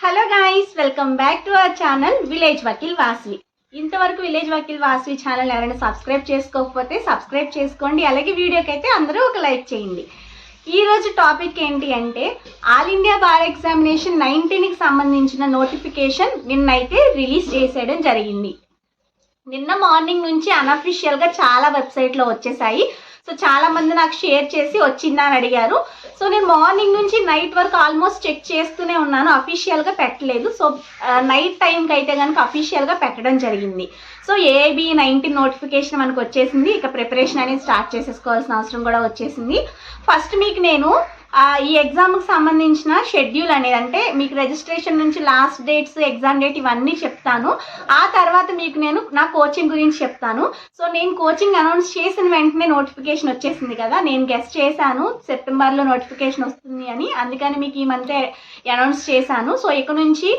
Hello guys, welcome back to our channel village Vakeel Vasvi. ఇంతవరకు village Vakeel Vasvi channel ఎవరైనా subscribe చేసుకోకపోతే subscribe చేసుకోండి. అలాగే వీడియోకి అయితే అందరూ ఒక లైక్ చేయండి. ఈరోజు టాపిక్ ఏంటి అంటే ఆల్ ఇండియా బార్ ఎగ్జామినేషన్ 19కి సంబంధించిన నోటిఫికేషన్ నిన్నైతే రిలీజ్ చేసేయడం జరిగింది. నిన్న మార్నింగ్ నుంచి అన్అఫీషియల్గా చాలా వెబ్సైట్లో వచ్చేసాయి. సో చాలామంది నాకు షేర్ చేసి వచ్చిందా అని అడిగారు. సో నేను మార్నింగ్ నుంచి నైట్ వరకు ఆల్మోస్ట్ చెక్ చేస్తూనే ఉన్నాను, అఫీషియల్గా పెట్టలేదు. సో నైట్ టైంకి అయితే కనుక అఫీషియల్గా పెట్టడం జరిగింది. సో ఏబీ 19 నోటిఫికేషన్ మనకు వచ్చేసింది. ఇక ప్రిపరేషన్ అనేది స్టార్ట్ చేసేసుకోవాల్సిన అవసరం కూడా వచ్చేసింది. ఫస్ట్ మీకు నేను ఈ ఎగ్జామ్కి సంబంధించిన షెడ్యూల్ అనేది, అంటే మీకు రిజిస్ట్రేషన్ నుంచి లాస్ట్ డేట్స్, ఎగ్జామ్ డేట్ ఇవన్నీ చెప్తాను. ఆ తర్వాత మీకు నేను నా కోచింగ్ గురించి చెప్తాను. సో నేను కోచింగ్ అనౌన్స్ చేసిన వెంటనే నోటిఫికేషన్ వచ్చేసింది కదా, నేను గెస్ట్ చేశాను సెప్టెంబర్లో నోటిఫికేషన్ వస్తుంది అని, అందుకని మీకు ఈ మంత్ అనౌన్స్ చేశాను. సో ఇక నుంచి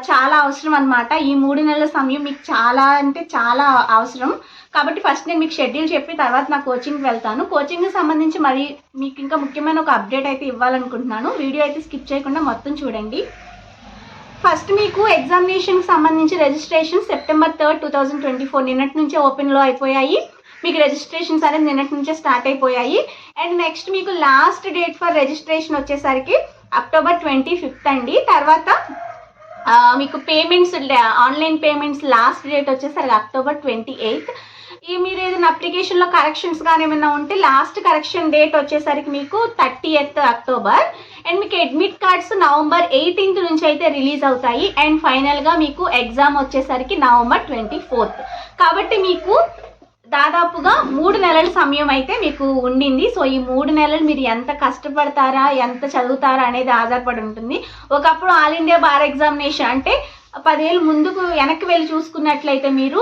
చాలా అవసరం అనమాట. ఈ 3 నెలల సమయం మీకు చాలా అంటే చాలా అవసరం. కాబట్టి ఫస్ట్ నేను మీకు షెడ్యూల్ చెప్పి తర్వాత నా కోచింగ్కి వెళ్తాను. కోచింగ్కి సంబంధించి మరి మీకు ఇంకా ముఖ్యమైన ఒక అప్డేట్ అయితే ఇవ్వాలనుకుంటున్నాను. వీడియో అయితే స్కిప్ చేయకుండా మొత్తం చూడండి. ఫస్ట్ మీకు ఎగ్జామినేషన్కి సంబంధించి రిజిస్ట్రేషన్ సెప్టెంబర్ 3, 2024 నిన్నటి నుంచే ఓపెన్లో అయిపోయాయి. మీకు రిజిస్ట్రేషన్స్ అనేది నిన్నటి నుంచే స్టార్ట్ అయిపోయాయి. అండ్ నెక్స్ట్ మీకు లాస్ట్ డేట్ ఫర్ రిజిస్ట్రేషన్ వచ్చేసరికి అక్టోబర్ 25 అండి. తర్వాత మీకు payments, online payments last date వచ్చేసరికి అక్టోబర్ 28. మీరు ఏదైనా అప్లికేషన్లో కరెక్షన్స్ కానీ ఏమైనా ఉంటే లాస్ట్ కరెక్షన్ డేట్ వచ్చేసరికి మీకు 30th అక్టోబర్. అండ్ మీకు అడ్మిట్ కార్డ్స్ నవంబర్ 18 నుంచి అయితే రిలీజ్ అవుతాయి. అండ్ ఫైనల్గా మీకు ఎగ్జామ్ వచ్చేసరికి నవంబర్ 24. కాబట్టి మీకు దాదాపుగా 3 నెలల సమయం అయితే మీకు ఉండింది. సో ఈ 3 నెలలు మీరు ఎంత కష్టపడతారా, ఎంత చదువుతారా అనేది ఆధారపడి ఉంటుంది. ఒకప్పుడు ఆల్ ఇండియా బార్ ఎగ్జామినేషన్ అంటే 10 ఏళ్ళు ముందుకు వెనక్కి వెళ్ళి చూసుకున్నట్లయితే మీరు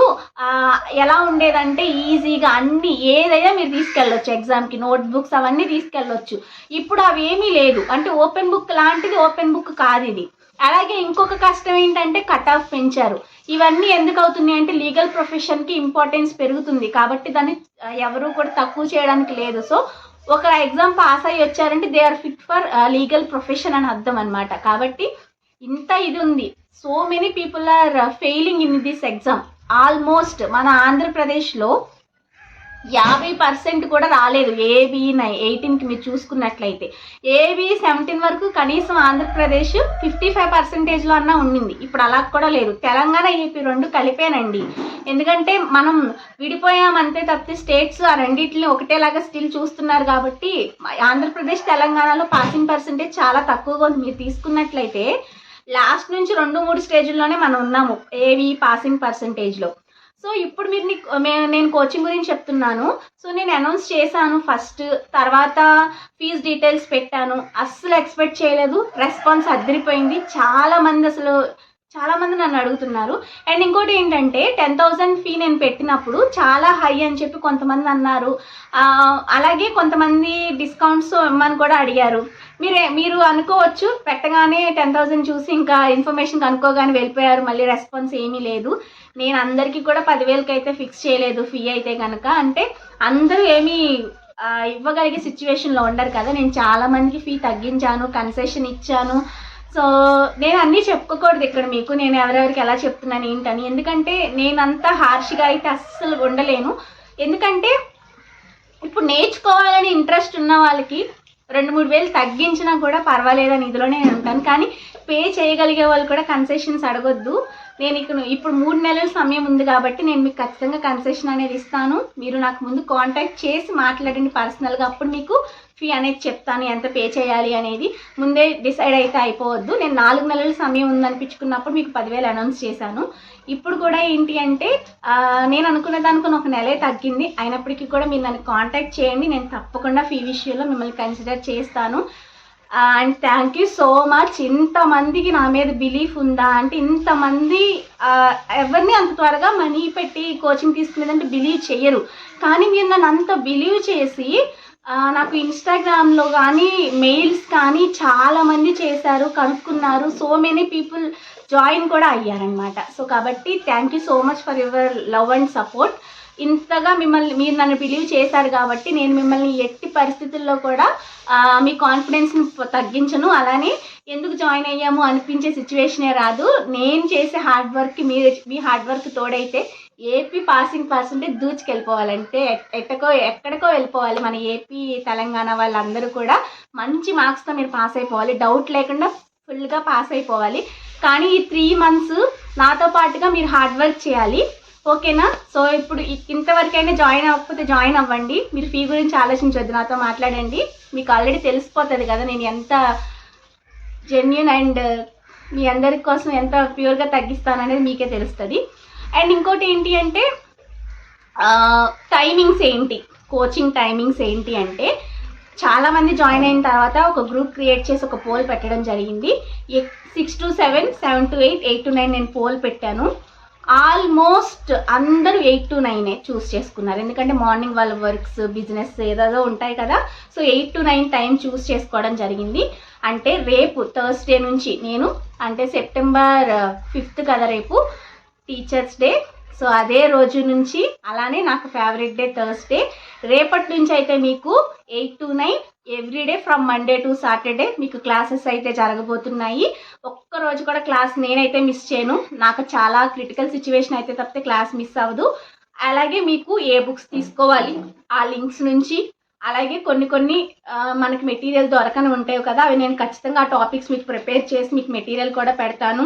ఎలా ఉండేదంటే ఈజీగా అన్ని ఏదైనా మీరు తీసుకెళ్ళొచ్చు, ఎగ్జామ్కి నోట్బుక్స్ అవన్నీ తీసుకెళ్ళొచ్చు. ఇప్పుడు అవి ఏమీ లేదు. అంటే ఓపెన్ బుక్ లాంటిది ఓపెన్ బుక్ కాదు ఇది. అలాగే ఇంకొక కష్టం ఏంటంటే కట్ ఆఫ్ పెంచారు. ఇవన్నీ ఎందుకు అవుతున్నాయి అంటే లీగల్ ప్రొఫెషన్కి ఇంపార్టెన్స్ పెరుగుతుంది కాబట్టి దాన్ని ఎవరు కూడా తక్కువ చేయడానికి లేదు. సో ఒక ఎగ్జామ్ పాస్ అయ్యి వచ్చారంటే they are fit for legal profession అని అర్థం అనమాట. కాబట్టి ఇంత ఇది ఉంది. So many people are failing in this exam. Almost మన ఆంధ్రప్రదేశ్లో 50% కూడా రాలేదు. ఏబీ 18కి మీరు చూసుకున్నట్లయితే ఏబీ 17 వరకు కనీసం ఆంధ్రప్రదేశ్ 55%లో అన్నా ఉండింది. ఇప్పుడు అలా కూడా లేదు. తెలంగాణ, ఏపీ 2 కలిపేనండి. ఎందుకంటే మనం విడిపోయామంతే తప్పితే స్టేట్స్ ఆ రెండింటిని ఒకటేలాగా స్టిల్ చూస్తున్నారు. కాబట్టి ఆంధ్రప్రదేశ్, తెలంగాణలో పాసింగ్ పర్సెంటేజ్ చాలా తక్కువగా ఉంది. మీరు తీసుకున్నట్లయితే లాస్ట్ నుంచి 2-3 స్టేజ్ల్లోనే మనం ఉన్నాము ఏబీ పాసింగ్ పర్సెంటేజ్లో. సో ఇప్పుడు నేను కోచింగ్ గురించి చెప్తున్నాను. సో నేను అనౌన్స్ చేశాను ఫస్ట్, తర్వాత ఫీజు డీటెయిల్స్ పెట్టాను. అస్సలు ఎక్స్పెక్ట్ చేయలేదు, రెస్పాన్స్ అదిరిపోయింది. చాలామంది నన్ను అడుగుతున్నారు. అండ్ ఇంకోటి ఏంటంటే 10,000 ఫీ నేను పెట్టినప్పుడు చాలా హై అని చెప్పి కొంతమంది అన్నారు. అలాగే కొంతమంది డిస్కౌంట్స్ ఇమ్మని కూడా అడిగారు. మీరు అనుకోవచ్చు పెట్టగానే 10,000 చూసి ఇంకా ఇన్ఫర్మేషన్ కనుక్కోగానే వెళ్ళిపోయారు, మళ్ళీ రెస్పాన్స్ ఏమీ లేదు. నేను అందరికీ కూడా 10,000కి అయితే ఫిక్స్ చేయలేదు ఫీ అయితే కనుక. అంటే అందరూ ఏమీ ఇవ్వగలిగే సిచ్యువేషన్లో ఉండరు కదా. నేను చాలామందికి ఫీ తగ్గించాను, కన్సెషన్ ఇచ్చాను. సో నేను అన్నీ చెప్పుకోకూడదు ఇక్కడ మీకు, నేను ఎవరెవరికి ఎలా చెప్తున్నాను ఏంటని. ఎందుకంటే నేనంతా హార్ష్గా అయితే అస్సలు ఉండలేను. ఎందుకంటే ఇప్పుడు నేర్చుకోవాలని ఇంట్రెస్ట్ ఉన్న వాళ్ళకి 2-3 వేలు తగ్గించినా కూడా పర్వాలేదని ఇదిలోనే నేను ఉంటాను. కానీ పే చేయగలిగే వాళ్ళు కూడా కన్సెషన్స్ అడగొద్దు. నేను ఇప్పుడు 3 నెలల సమయం ఉంది కాబట్టి నేను మీకు ఖచ్చితంగా కన్సెషన్ అనేది ఇస్తాను. మీరు నాకు ముందు కాంటాక్ట్ చేసి మాట్లాడండి పర్సనల్గా. అప్పుడు మీకు ఫీ అనేది చెప్తాను, ఎంత పే చేయాలి అనేది. ముందే డిసైడ్ అయితే అయిపోవద్దు. నేను 4 నెలల సమయం ఉందనిపించుకున్నప్పుడు మీకు 10,000 అనౌన్స్ చేశాను. ఇప్పుడు కూడా ఏంటి అంటే నేను అనుకున్న దానికన్నా 1 నెలే తగ్గింది. అయినప్పటికీ కూడా మీరు నన్ను కాంటాక్ట్ చేయండి. నేను తప్పకుండా ఫీ విషయంలో మిమ్మల్ని కన్సిడర్ చేస్తాను. And thank you so much. ఇంతమందికి నా మీద బిలీఫ్ ఉందా అంటే, ఇంతమంది ఎవరిని అంత త్వరగా మనీ పెట్టి కోచింగ్ తీసుకునేదంటే బిలీవ్ చేయరు. కానీ మీరు నన్ను అంత బిలీవ్ చేసి నాకు ఇన్స్టాగ్రామ్లో కానీ మెయిల్స్ కానీ చాలామంది చేశారు, కనుక్కున్నారు. సో మెనీ పీపుల్ జాయిన్ కూడా అయ్యారనమాట. సో కాబట్టి thank you so much for your love and support. ఇంతగా మీరు నన్ను బిలీవ్ చేశారు కాబట్టి నేను మిమ్మల్ని ఎట్టి పరిస్థితుల్లో కూడా మీ కాన్ఫిడెన్స్ని తగ్గించను. అలానే ఎందుకు జాయిన్ అయ్యాము అనిపించే సిచ్యువేషనే రాదు. నేను చేసే హార్డ్ వర్క్కి మీ హార్డ్ వర్క్ తోడైతే ఏపీ పాసింగ్ పర్సెంటేజ్ దూచుకెళ్ళిపోవాలంటే ఎక్కడికో వెళ్ళిపోవాలి. మన ఏపీ తెలంగాణ వాళ్ళందరూ కూడా మంచి మార్క్స్తో మీరు పాస్ అయిపోవాలి, డౌట్ లేకుండా ఫుల్గా పాస్ అయిపోవాలి. కానీ ఈ 3 months నాతో పాటుగా మీరు హార్డ్ వర్క్ చేయాలి, ఓకేనా? సో ఇప్పుడు ఇంతవరకైనా జాయిన్ అవ్వకపోతే జాయిన్ అవ్వండి. మీరు ఫీ గురించి ఆలోచించొద్దు, నాతో మాట్లాడండి. మీకు ఆల్రెడీ తెలిసిపోతుంది కదా నేను ఎంత జెన్యూన్ అండ్ మీ అందరి కోసం ఎంత ప్యూర్గా తగ్గిస్తాననేది మీకే తెలుస్తుంది. అండ్ ఇంకోటి ఏంటి అంటే టైమింగ్స్ ఏంటి, కోచింగ్ టైమింగ్స్ ఏంటి అంటే చాలామంది జాయిన్ అయిన తర్వాత ఒక గ్రూప్ క్రియేట్ చేసి ఒక పోల్ పెట్టడం జరిగింది. 6 to 7, 7 to 8, 8 to 9 నేను పోల్ పెట్టాను. ఆల్మోస్ట్ అందరూ 8 to 9 చూస్ చేసుకున్నారు. ఎందుకంటే మార్నింగ్ వాళ్ళ వర్క్స్ బిజినెస్ ఏదో ఉంటాయి కదా. సో 8 to 9 టైం చూస్ చేసుకోవడం జరిగింది. అంటే రేపు థర్స్డే నుంచి నేను అంటే September 5th కదా రేపు టీచర్స్ డే. సో అదే రోజు నుంచి అలానే నాకు ఫేవరెట్ డే థర్స్డే. రేపటి నుంచి అయితే మీకు 8 to 9 everyday from Monday to Saturday మీకు క్లాసెస్ అయితే జరగబోతున్నాయి. ఒక్కరోజు కూడా క్లాస్ నేనైతే మిస్ చేయను. నాకు చాలా క్రిటికల్ సిచ్యువేషన్ అయితే తప్పితే క్లాస్ మిస్ అవ్వదు. అలాగే మీకు ఏ బుక్స్ తీసుకోవాలి ఆ లింక్స్ నుంచి, అలాగే కొన్ని మనకి మెటీరియల్ దొరకని ఉంటాయి కదా, అవి నేను ఖచ్చితంగా ఆ టాపిక్స్ మీకు ప్రిపేర్ చేసి మీకు మెటీరియల్ కూడా పెడతాను.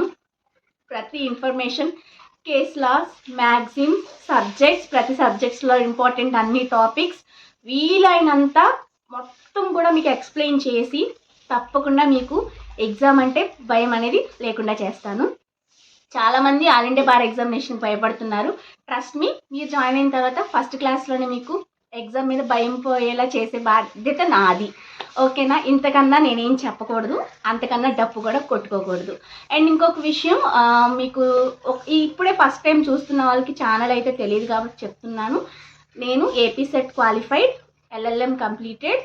ప్రతి information, case laws, magazine, subjects, ప్రతి సబ్జెక్ట్స్లో ఇంపార్టెంట్ అన్ని టాపిక్స్ వీలైనంత మొత్తం కూడా మీకు ఎక్స్ప్లెయిన్ చేసి తప్పకుండా మీకు ఎగ్జామ్ అంటే భయం అనేది లేకుండా చేస్తాను. చాలామంది ఆల్ ఇండియా బార్ ఎగ్జామినేషన్ భయపడుతున్నారు. ట్రస్ట్ మీ, మీరు జాయిన్ అయిన తర్వాత ఫస్ట్ క్లాస్లోనే మీకు ఎగ్జామ్ మీద భయం పోయేలా చేసే బాధ్యత నాది, ఓకేనా? ఇంతకన్నా నేనేం చెప్పకూడదు, అంతకన్నా డప్పు కూడా కొట్టుకోకూడదు. అండ్ ఇంకొక విషయం, మీకు ఇప్పుడే ఫస్ట్ టైం చూస్తున్న వాళ్ళకి ఛానల్ అయితే తెలియదు కాబట్టి చెప్తున్నాను. నేను AP set qualified, LLM completed,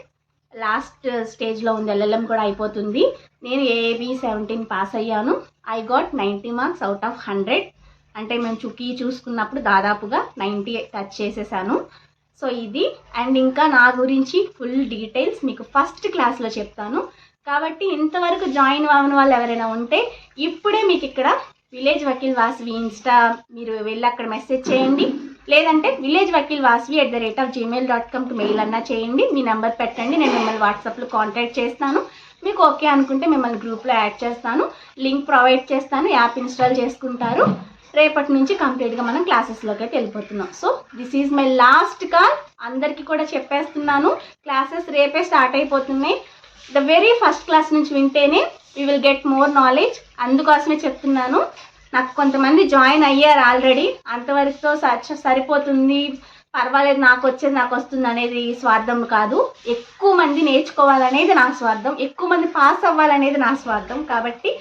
last స్టేజ్లో ఉంది, LLM కూడా అయిపోతుంది. నేను ఏబీ 17 పాస్ అయ్యాను. I got 90 marks out of 100. అంటే మేము చూసుకున్నప్పుడు దాదాపుగా 90 టచ్ చేసేసాను. సో ఇది. అండ్ ఇంకా నా గురించి ఫుల్ డీటెయిల్స్ మీకు ఫస్ట్ క్లాస్లో చెప్తాను. కాబట్టి ఇంతవరకు జాయిన్ అవ్వని వాళ్ళు ఎవరైనా ఉంటే ఇప్పుడే మీకు ఇక్కడ విలేజ్ వకీల్ వాసవి ఇన్స్టా మీరు వెళ్ళి అక్కడ మెసేజ్ చేయండి, లేదంటే villagevakilvasvi@gmail.comకి మెయిల్ అన్నా చేయండి. మీ నెంబర్ పెట్టండి, నేను మిమ్మల్ని వాట్సాప్లో కాంటాక్ట్ చేస్తాను. మీకు ఓకే అనుకుంటే మిమ్మల్ని గ్రూప్లో యాడ్ చేస్తాను, లింక్ ప్రొవైడ్ చేస్తాను, యాప్ ఇన్స్టాల్ చేసుకుంటారు. రేపటి నుంచి కంప్లీట్గా మనం క్లాసెస్లోకి అయితే వెళ్ళిపోతున్నాం. So this is my last call. అందరికీ కూడా చెప్పేస్తున్నాను, క్లాసెస్ రేపే స్టార్ట్ అయిపోతున్నాయి. ద వెరీ ఫస్ట్ క్లాస్ నుంచి వింటేనే we will get more knowledge. అందుకోసమే చెప్తున్నాను. నాకు కొంతమంది జాయిన్ అయ్యారు ఆల్రెడీ, అంతవరకుతో సరిపోతుంది, పర్వాలేదు, నాకు వచ్చేది నాకు వస్తుంది అనేది స్వార్థం కాదు. ఎక్కువ మంది నేర్చుకోవాలనేది నా స్వార్థం, ఎక్కువ మంది పాస్ అవ్వాలనేది నా స్వార్థం. కాబట్టి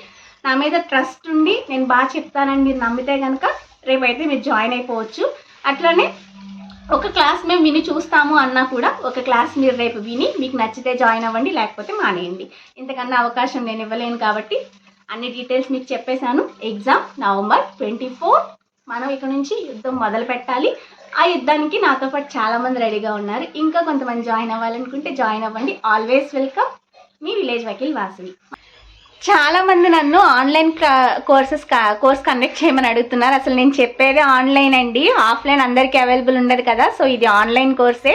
నా మీద ట్రస్ట్ ఉండి నేను బాగా చెప్తానని మీరు నమ్మితే కనుక రేపైతే మీరు జాయిన్ అయిపోవచ్చు. అట్లనే ఒక క్లాస్ మేము విని చూస్తాము అన్నా కూడా ఒక క్లాస్ మీరు రేపు విని మీకు నచ్చితే జాయిన్ అవ్వండి, లేకపోతే మానేయండి. ఇంతకన్నా అవకాశం నేను ఇవ్వలేను కాబట్టి అన్ని డీటెయిల్స్ మీకు చెప్పేశాను. ఎగ్జామ్ November 24 మనం ఇక్కడ నుంచి యుద్ధం మొదలు పెట్టాలి. ఆ యుద్ధానికి నాతో పాటు చాలామంది రెడీగా ఉన్నారు. ఇంకా కొంతమంది జాయిన్ అవ్వాలనుకుంటే జాయిన్ అవ్వండి. ఆల్వేస్ వెల్కమ్, మీ విలేజ్ వకీల్ వాసవి. చాలామంది నన్ను ఆన్లైన్ కోర్స్ కండక్ట్ చేయమని అడుగుతున్నారు. అసలు నేను చెప్పేది ఆన్లైన్ అండి, ఆఫ్లైన్ అందరికీ అవైలబుల్ ఉండదు కదా. సో ఇది ఆన్లైన్ కోర్సే,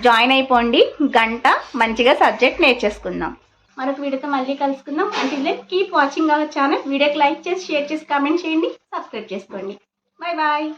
జాయిన్ అయిపోండి. గంట మంచిగా సబ్జెక్ట్ నేర్చేసుకుందాం. మరొక వీడియోతో మళ్ళీ కలుసుకుందాం. అంటే కీప్ వాచింగ్ అవర్ ఛానల్. వీడియోకి లైక్ చేసి, షేర్ చేసి, కామెంట్ చేయండి, సబ్స్క్రైబ్ చేసుకోండి. Bye bye.